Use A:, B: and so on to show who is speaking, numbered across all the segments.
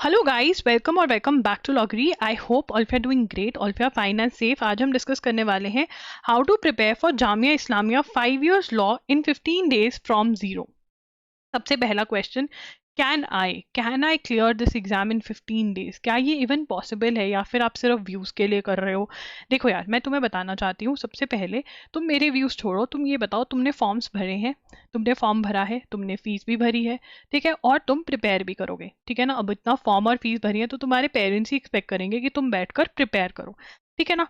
A: Hello guys, welcome और welcome back to लॉगरी। I hope all you are doing great, all you are fine and safe. आज हम discuss करने वाले हैं how to prepare for Jamia Islamia 5 years law in 15 days from zero. सबसे पहला question, can I clear this exam in 15 days? क्या ये even possible है या फिर आप सिर्फ व्यूज़ के लिए कर रहे हो? देखो यार, मैं तुम्हें बताना चाहती हूँ, सबसे पहले तुम मेरे व्यूज़ छोड़ो, तुम ये बताओ तुमने फॉर्म्स भरे हैं, तुमने फॉर्म भरा है, तुमने फीस भी भरी है, ठीक है, और तुम प्रिपेयर भी करोगे, ठीक है ना। अब इतना फॉर्म और फीस भरी है तो तुम्हारे पेरेंट्स ही एक्सपेक्ट करेंगे कि तुम बैठकर प्रिपेयर करो, ठीक है ना।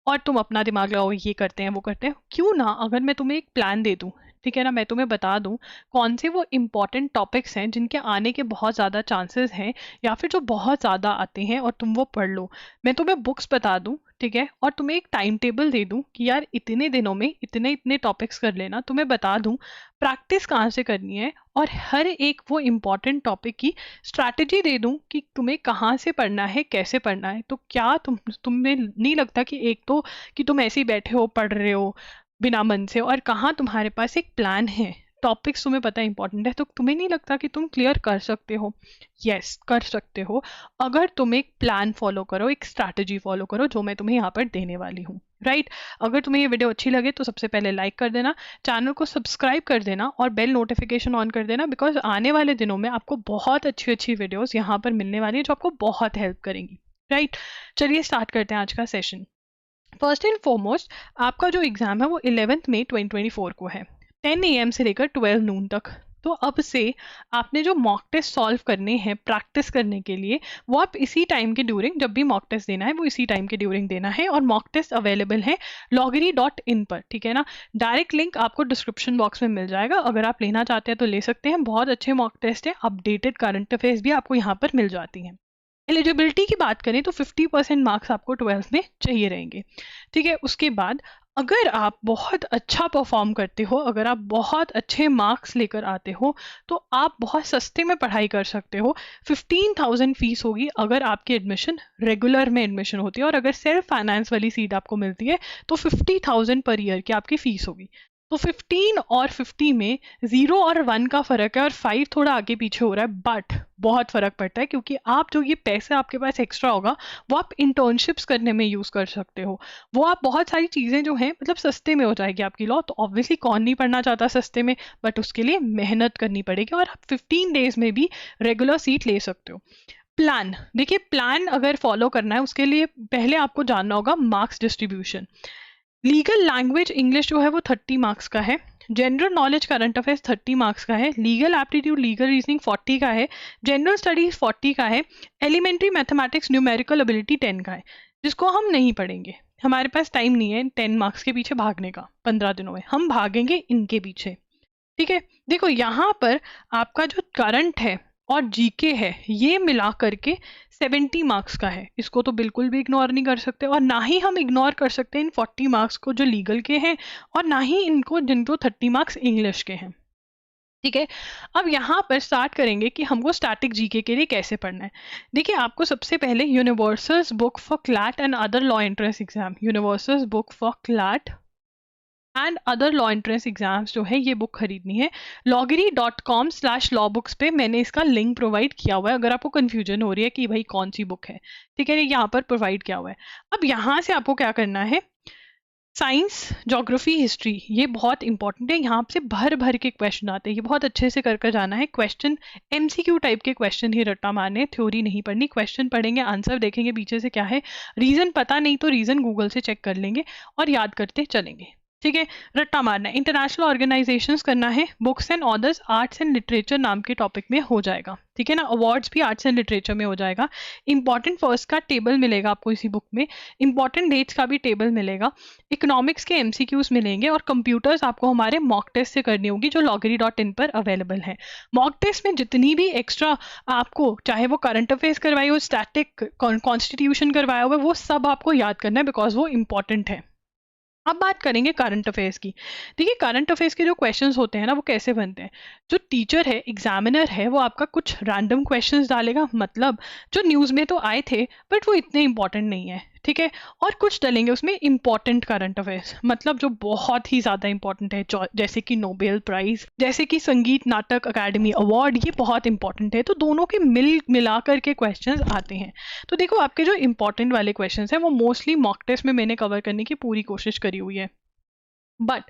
A: और तुम अपना दिमाग लगाओ, ये करते हैं वो करते हैं, क्यों ना अगर मैं तुम्हें एक प्लान दे दूँ, ठीक है ना, मैं तुम्हें बता दूं कौन से वो इम्पॉर्टेंट टॉपिक्स हैं जिनके आने के बहुत ज़्यादा चांसेस हैं या फिर जो बहुत ज़्यादा आते हैं, और तुम वो पढ़ लो। मैं तुम्हें बुक्स बता दूं, ठीक है, और तुम्हें एक टाइम टेबल दे दूं कि यार इतने दिनों में इतने इतने टॉपिक्स कर लेना। तुम्हें बता दूं प्रैक्टिस कहाँ से करनी है, और हर एक वो इम्पॉर्टेंट टॉपिक की स्ट्रैटेजी दे दूं कि तुम्हें कहाँ से पढ़ना है, कैसे पढ़ना है। तो क्या तुम्हें नहीं लगता कि एक तो कि तुम ऐसे ही बैठे हो पढ़ रहे हो बिना मन से, और कहाँ तुम्हारे पास एक प्लान है, टॉपिक्स तुम्हें पता है इंपॉर्टेंट है, तो तुम्हें नहीं लगता कि तुम क्लियर कर सकते हो? यस, कर सकते हो, अगर तुम एक प्लान फॉलो करो, एक स्ट्रैटेजी फॉलो करो जो मैं तुम्हें यहाँ पर देने वाली हूँ, राइट। अगर तुम्हें ये वीडियो अच्छी लगे तो सबसे पहले लाइक कर देना, चैनल को सब्सक्राइब कर देना और बेल नोटिफिकेशन ऑन कर देना, बिकॉज आने वाले दिनों में आपको बहुत अच्छी अच्छी वीडियोस यहाँ पर मिलने वाली है जो आपको बहुत हेल्प करेंगी, राइट। चलिए स्टार्ट करते हैं आज का सेशन। फर्स्ट एंड फॉरमोस्ट, आपका जो एग्ज़ाम है वो 11 मई 2024 को है, 10 AM से लेकर 12 noon तक। तो अब से आपने जो मॉक टेस्ट सॉल्व करने हैं प्रैक्टिस करने के लिए, वो आप इसी टाइम के ड्यूरिंग, जब भी मॉक टेस्ट देना है वो इसी टाइम के ड्यूरिंग देना है। और मॉक टेस्ट अवेलेबल है loggery.in पर, ठीक है ना। डायरेक्ट लिंक आपको डिस्क्रिप्शन बॉक्स में मिल जाएगा, अगर आप लेना चाहते हैं तो ले सकते हैं। बहुत अच्छे मॉक टेस्ट है, अपडेटेड करंट अफेयर्स भी आपको यहाँ पर मिल जाती हैं। एलिजिबिलिटी की बात करें तो 50% मार्क्स आपको 12th में चाहिए रहेंगे, ठीक है। उसके बाद अगर आप बहुत अच्छा परफॉर्म करते हो, अगर आप बहुत अच्छे मार्क्स लेकर आते हो, तो आप बहुत सस्ते में पढ़ाई कर सकते हो। 15,000 फीस होगी अगर आपकी एडमिशन रेगुलर में एडमिशन होती है, और अगर सेल्फ फाइनेंस वाली सीट आपको मिलती है तो 50,000 पर ईयर की आपकी फीस होगी। तो 15 और 50 में 0 और 1 का फ़र्क है, और 5 थोड़ा आगे पीछे हो रहा है, बट बहुत फ़र्क पड़ता है, क्योंकि आप जो ये पैसे आपके पास एक्स्ट्रा होगा वो आप इंटर्नशिप्स करने में यूज़ कर सकते हो। वो आप बहुत सारी चीज़ें जो हैं मतलब सस्ते में हो जाएगी आपकी लॉ। तो ऑब्वियसली कौन नहीं पढ़ना चाहता सस्ते में, बट उसके लिए मेहनत करनी पड़ेगी, और 15 डेज़ में भी रेगुलर सीट ले सकते हो। प्लान देखिए, प्लान अगर फॉलो करना है उसके लिए पहले आपको जानना होगा marks distribution. Legal language English जो है वो 30 मार्क्स का है, general knowledge current affairs 30 marks का है, लीगल एप्टीट्यूड लीगल रीजनिंग 40 का है, जनरल स्टडीज 40 का है, एलिमेंट्री मैथमेटिक्स न्यूमेरिकल एबिलिटी 10 का है, जिसको हम नहीं पढ़ेंगे। हमारे पास टाइम नहीं है 10 मार्क्स के पीछे भागने का, 15 दिनों में हम भागेंगे इनके पीछे, ठीक है। देखो यहाँ पर आपका जो करंट है और जीके है, ये मिला करके 70 मार्क्स का है, इसको तो बिल्कुल भी इग्नोर नहीं कर सकते, और ना ही हम इग्नोर कर सकते इन 40 मार्क्स को जो लीगल के हैं, और ना ही इनको जिनको 30 मार्क्स इंग्लिश के हैं, ठीक है। अब यहाँ पर स्टार्ट करेंगे कि हमको स्टैटिक जीके के लिए कैसे पढ़ना है। देखिए, आपको सबसे पहले universals book for CLAT and other law entrance exam, universals book for CLAT and other law entrance exams जो है ये बुक खरीदनी है। loggery.com/lawbooks पे मैंने इसका लिंक प्रोवाइड किया हुआ है, अगर आपको कन्फ्यूजन हो रही है कि भाई कौन सी बुक है, ठीक है, ये यहाँ पर प्रोवाइड किया हुआ है। अब यहाँ से आपको क्या करना है, साइंस, ज्योग्राफी, हिस्ट्री, ये बहुत इंपॉर्टेंट है, यहाँ से भर भर के क्वेश्चन आते हैं, ये बहुत अच्छे से कर कर जाना है। क्वेश्चन एमसीक्यू टाइप के क्वेश्चन ही रट्टा मारने, थ्योरी नहीं पढ़नी। क्वेश्चन पढ़ेंगे, आंसर देखेंगे पीछे से क्या है, रीजन पता नहीं तो रीजन गूगल से चेक कर लेंगे और याद करते चलेंगे, ठीक है। रट्टा मारना है, इंटरनेशनल ऑर्गेनाइजेशंस करना है, books and authors arts and literature नाम के टॉपिक में हो जाएगा, ठीक है ना। अवार्ड्स भी आर्ट्स एंड लिटरेचर में हो जाएगा। इंपॉर्टेंट फर्स्ट का टेबल मिलेगा आपको इसी बुक में, इंपॉर्टेंट डेट्स का भी टेबल मिलेगा, इकोनॉमिक्स के एमसीक्यूज मिलेंगे, और कंप्यूटर्स आपको हमारे मॉक टेस्ट से करनी होगी जो loggery.in पर अवेलेबल है। मॉक टेस्ट में जितनी भी एक्स्ट्रा आपको, चाहे वो करंट अफेयर्स करवाई हो, स्टैटिक कॉन्स्टिट्यूशन करवाया हुआ है, वो सब आपको याद करना है, बिकॉज वो इंपॉर्टेंट है। अब बात करेंगे करंट अफेयर्स की। देखिए, करंट अफेयर्स के जो क्वेश्चंस होते हैं ना, वो कैसे बनते हैं। जो टीचर है, एग्जामिनर है, वो आपका कुछ रैंडम क्वेश्चंस डालेगा, मतलब जो न्यूज़ में तो आए थे बट वो इतने इंपॉर्टेंट नहीं है, ठीक है, और कुछ डलेंगे उसमें इंपॉर्टेंट करंट अफेयर्स, मतलब जो बहुत ही ज़्यादा इंपॉर्टेंट है, जैसे कि नोबेल प्राइज, जैसे कि संगीत नाटक अकादमी अवार्ड, ये बहुत इंपॉर्टेंट है। तो दोनों के मिला करके क्वेश्चंस आते हैं। तो देखो आपके जो इंपॉर्टेंट वाले क्वेश्चंस हैं वो मोस्टली मॉक टेस्ट में मैंने कवर करने की पूरी कोशिश करी हुई है। बट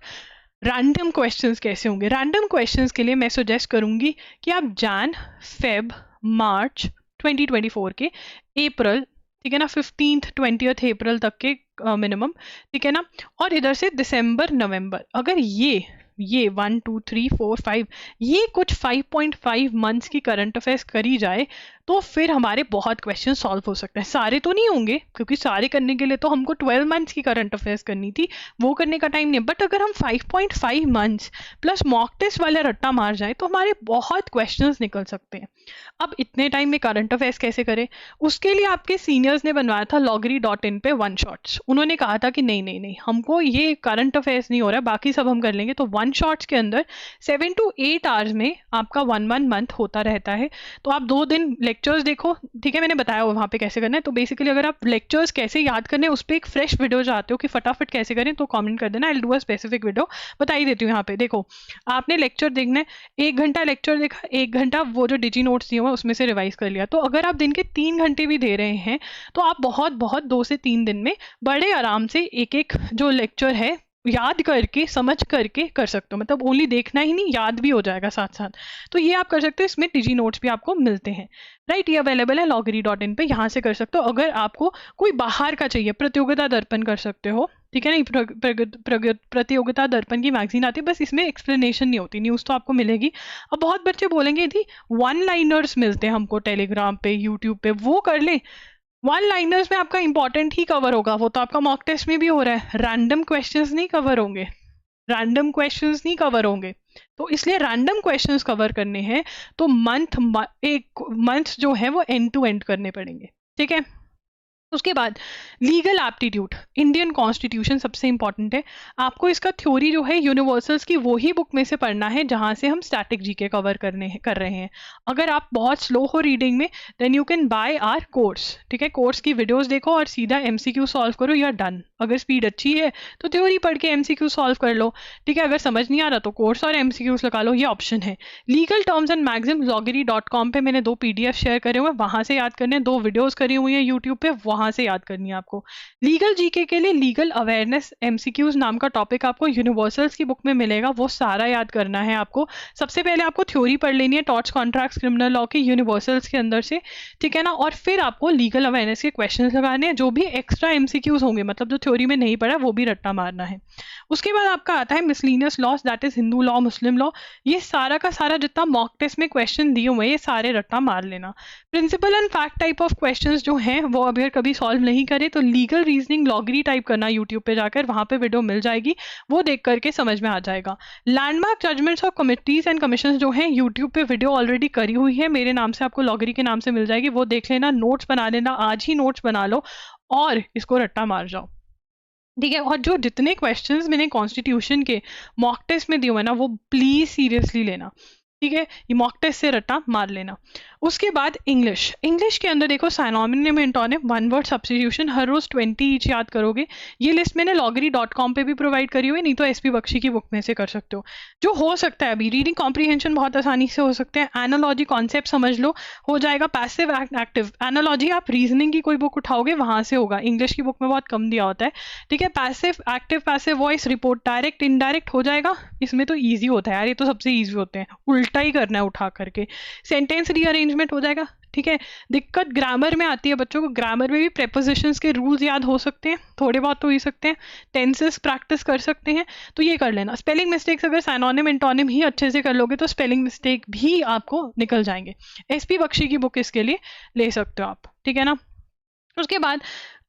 A: रैंडम क्वेश्चंस कैसे होंगे? रैंडम क्वेश्चंस के लिए मैं सजेस्ट करूंगी कि आप जैन, फेब, मार्च 2024 के, अप्रैल, ठीक है ना, 15th 20th अप्रैल तक के मिनिमम, ठीक है ना, और इधर से दिसंबर नवंबर, अगर ये 1 2 3 4 5 ये कुछ 5.5 मंथ्स की करंट अफेयर्स करी जाए तो फिर हमारे बहुत क्वेश्चन सॉल्व हो सकते हैं। सारे तो नहीं होंगे क्योंकि सारे करने के लिए तो हमको 12 मंथ्स की करंट अफेयर्स करनी थी, वो करने का टाइम नहीं, बट अगर हम 5.5 मंथ्स प्लस मॉक टेस्ट वाले रट्टा मार जाए तो हमारे बहुत क्वेश्चंस निकल सकते हैं। अब इतने टाइम में करंट अफेयर्स कैसे करें? उसके लिए आपके सीनियर्स ने बनवाया था loggery.in पे वन शॉट्स। उन्होंने कहा था कि नहीं नहीं नहीं, हमको ये करंट अफेयर्स नहीं हो रहा है, बाकी सब हम कर लेंगे। तो वन शॉट्स के अंदर 7 to 8 आवर्स में आपका 1 मंथ होता रहता है। तो आप 2 दिन लेक्चर्स देखो, ठीक है, मैंने बताया वहाँ पे कैसे करना है। तो बेसिकली अगर आप लेक्चर्स कैसे याद करने उस पर एक फ्रेश वीडियो चाहते हो कि फटाफट कैसे करें तो कमेंट कर देना, I will do a specific video, बता ही देती हूँ। यहाँ पे देखो, आपने लेक्चर देखना है, 1 घंटा लेक्चर देखा, 1 घंटा वो जो डिजी नोट्स दिए हुए उसमें से रिवाइज कर लिया। तो अगर आप दिन के 3 घंटे भी दे रहे हैं तो आप बहुत बहुत 2 से 3 दिन में बड़े आराम से एक एक जो लेक्चर है याद करके समझ करके कर सकते हो। मतलब ओनली देखना ही नहीं, याद भी हो जाएगा साथ साथ। तो ये आप कर सकते हो, इसमें डिजी नोट्स भी आपको मिलते हैं, राइट। ये अवेलेबल है loggery.in पे, यहाँ से कर सकते हो। अगर आपको कोई बाहर का चाहिए, प्रतियोगिता दर्पण कर सकते हो, ठीक है ना। प्रतियोगिता दर्पण की मैगजीन आती है, बस इसमें एक्सप्लेनेशन नहीं होती, न्यूज़ तो आपको मिलेगी। अब बहुत बच्चे बोलेंगे यदि 1 लाइनर्स मिलते हैं हमको टेलीग्राम पे, यूट्यूब पे, वो कर ले। 1 लाइनर्स में आपका इंपॉर्टेंट ही कवर होगा, वो तो आपका मॉक टेस्ट में भी हो रहा है। रैंडम क्वेश्चंस नहीं कवर होंगे, रैंडम क्वेश्चंस नहीं कवर होंगे। तो इसलिए रैंडम क्वेश्चंस कवर करने हैं तो एक मंथ जो है वो एंड टू एंड करने पड़ेंगे, ठीक है। उसके बाद लीगल एप्टीट्यूड, इंडियन कॉन्स्टिट्यूशन सबसे इंपॉर्टेंट है। आपको इसका थ्योरी जो है यूनिवर्सल्स की वो ही बुक में से पढ़ना है जहाँ से हम स्टैटिक जीके कवर कर रहे हैं। अगर आप बहुत स्लो हो रीडिंग में then you can buy our course, ठीक है। कोर्स की वीडियोस देखो और सीधा एमसीक्यू सॉल्व करो, यू आर डन। अगर स्पीड अच्छी है तो थ्योरी पढ़ के एमसीक्यू सॉल्व कर लो, ठीक है। अगर समझ नहीं आ रहा तो कोर्स और एमसीक्यूज लगा लो, ये ऑप्शन है। लीगल टर्म्स एंड मैगजिम loggery.com पे मैंने 2 PDF शेयर करे हुए हैं, वहाँ से याद करने हैं। 2 वीडियोज़ करी हुई हैं यूट्यूब पे, वहाँ से याद करनी है आपको। लीगल जीके के लिए लीगल अवेयरनेस एमसीक्यूज नाम का टॉपिक आपको यूनिवर्सल्स की बुक में मिलेगा, वो सारा याद करना है आपको। सबसे पहले आपको थ्योरी पढ़ लेनी है टॉर्ट्स कॉन्ट्रैक्ट्स क्रिमिनल लॉ की यूनिवर्सल्स के अंदर से, ठीक है ना। और फिर आपको लीगल अवेयरनेस के क्वेश्चंस लगाने हैं, जो भी एक्स्ट्रा एमसीक्यूज होंगे, मतलब जो थ्योरी में नहीं पढ़ा वो भी रट्टा मारना है। उसके बाद आपका आता है miscellaneous loss, that is Hindu law, Muslim law. ये सारा का सारा जितना मॉक टेस्ट में क्वेश्चन दिए हुए हैं ये सारे रट्टा मार लेना। Principle and fact type of questions जो हैं वो अगर कभी सॉल्व नहीं करे तो लीगल रीजनिंग लॉगरी टाइप करना यूट्यूब पे जाकर, वहाँ पे वीडियो मिल जाएगी, वो देख करके समझ में आ जाएगा। Landmark judgments of committees and commission जो हैं यूट्यूब पे वीडियो ऑलरेडी करी हुई है, मेरे नाम से आपको लॉगरी के नाम से मिल जाएगी, वो देख लेना, नोट्स बना लेना, आज ही नोट्स बना लो और इसको रट्टा मार जाओ, ठीक है। और जो जितने क्वेश्चंस मैंने कॉन्स्टिट्यूशन के मॉक टेस्ट में दिए हुए ना वो प्लीज सीरियसली लेना, ठीक है। ये मॉक टेस्ट से रट्टा मार लेना। उसके बाद इंग्लिश के अंदर देखो synonym antonym, one word substitution, हर रोज 20 ईच याद करोगे। ये लिस्ट मैंने loggery.com पे भी प्रोवाइड करी हुई, नहीं तो एसपी बख्शी की बुक में से कर सकते हो। जो हो सकता है अभी रीडिंग कॉम्प्रीहेंशन बहुत आसानी से हो सकते हैं। एनालॉजी कॉन्सेप्ट समझ लो, हो जाएगा। पैसिव एक्टिव एनालॉजी आप रीजनिंग की कोई बुक उठाओगे वहां से होगा, इंग्लिश की बुक में बहुत कम दिया होता है, ठीक है। Passive active, passive voice, report, direct indirect हो जाएगा। इसमें तो ईजी होता है यार, ये तो सबसे ईजी होते हैं, उल्टा ही करना है उठा करके। सेंटेंस रीअरेंजमेंट हो जाएगा, ठीक है। दिक्कत ग्रामर में आती है बच्चों को, ग्रामर में भी प्रेपोजिशंस के रूल्स याद हो सकते हैं, थोड़े बहुत तो हो ही सकते हैं। टेंसेस प्रैक्टिस कर सकते हैं, तो ये कर लेना। स्पेलिंग मिस्टेक्स अगर साइनोनिम एंटोनिम ही अच्छे से कर लोगे तो स्पेलिंग मिस्टेक भी आपको निकल जाएंगे। एसपी बख्शी की बुक इसके लिए ले सकते हो आप, ठीक है ना। उसके बाद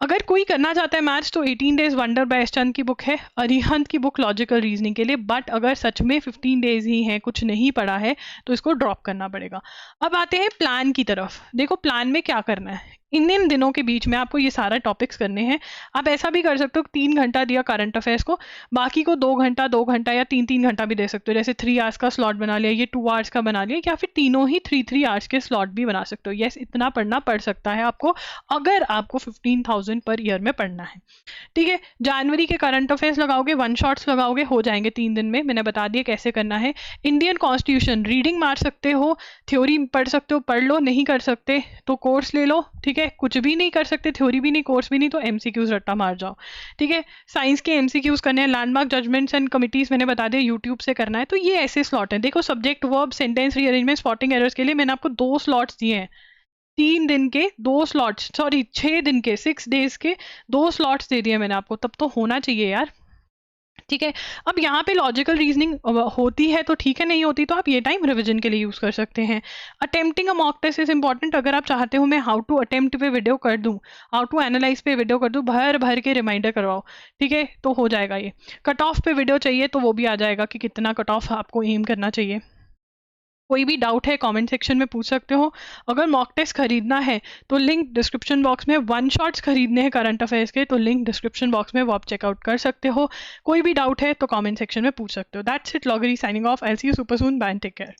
A: अगर कोई करना चाहता है मैथ्स तो 18 डेज वंडर बाय चंद की बुक है, अरिहंत की बुक लॉजिकल रीजनिंग के लिए। बट अगर सच में 15 डेज ही हैं, कुछ नहीं पढ़ा है, तो इसको ड्रॉप करना पड़ेगा। अब आते हैं प्लान की तरफ। देखो प्लान में क्या करना है, इन दिनों के बीच में आपको ये सारा टॉपिक्स करने हैं। आप ऐसा भी कर सकते हो 3 घंटा दिया करंट अफेयर्स को, बाकी को 2 घंटा या 3 घंटा भी दे सकते हो। जैसे 3 आवर्स का स्लॉट बना लिया, ये 2 आवर्स का बना लिया, या फिर तीनों ही 3 आवर्स के स्लॉट भी बना सकते हो। यस, इतना पढ़ना पड़ सकता है आपको, अगर आपको 15,000 पर ईयर में पढ़ना है। ठीक है, जनवरी के करंट अफेयर्स लगाओगे, 1 शॉट्स लगाओगे, हो जाएंगे 3 दिन में। मैंने बता दिया कैसे करना है। इंडियन कॉन्स्टिट्यूशन रीडिंग मार सकते हो, थ्योरी पढ़ सकते हो, पढ़ लो, नहीं कर सकते तो कोर्स ले लो। ठीक है, कुछ भी नहीं कर सकते, थ्योरी भी नहीं, कोर्स भी नहीं, तो एमसीक्यूज रट्टा मार जाओ। ठीक है, साइंस के एमसीक्यूज करने हैं, लैंडमार्क जजमेंट्स एंड कमिटीज मैंने बता दिया यूट्यूब से करना है। तो ये ऐसे स्लॉट है। देखो, subject verb sentence rearrangement spotting errors के लिए मैंने आपको 2 स्लॉट्स दिए हैं। 3 दिन के 2 स्लॉट्स, सॉरी 6 दिन के 6 डेज के 2 स्लॉट्स दे दिए मैंने आपको, तब तो होना चाहिए यार। ठीक है, अब यहाँ पे लॉजिकल रीजनिंग होती है तो ठीक है, नहीं होती तो आप ये टाइम रिवीजन के लिए यूज कर सकते हैं। Attempting a mock test is important. अगर आप चाहते हो मैं हाउ टू अटेम्प्ट पे वीडियो कर दूं, हाउ टू एनालाइज पे वीडियो कर दूं, भर भर के रिमाइंडर करवाओ, ठीक है, तो हो जाएगा ये। कट ऑफ पे वीडियो चाहिए तो वो भी आ जाएगा कि कितना कट ऑफ आपको एम करना चाहिए। कोई भी डाउट है कमेंट सेक्शन में पूछ सकते हो। अगर मॉक टेस्ट खरीदना है तो लिंक डिस्क्रिप्शन बॉक्स में, 1 शॉट्स खरीदने हैं करंट अफेयर्स के तो लिंक डिस्क्रिप्शन बॉक्स में वो आप चेकआउट कर सकते हो। कोई भी डाउट है तो कमेंट सेक्शन में पूछ सकते हो। दैट्स इट, लॉगरी signing off. I will see you super soon, bye and take care.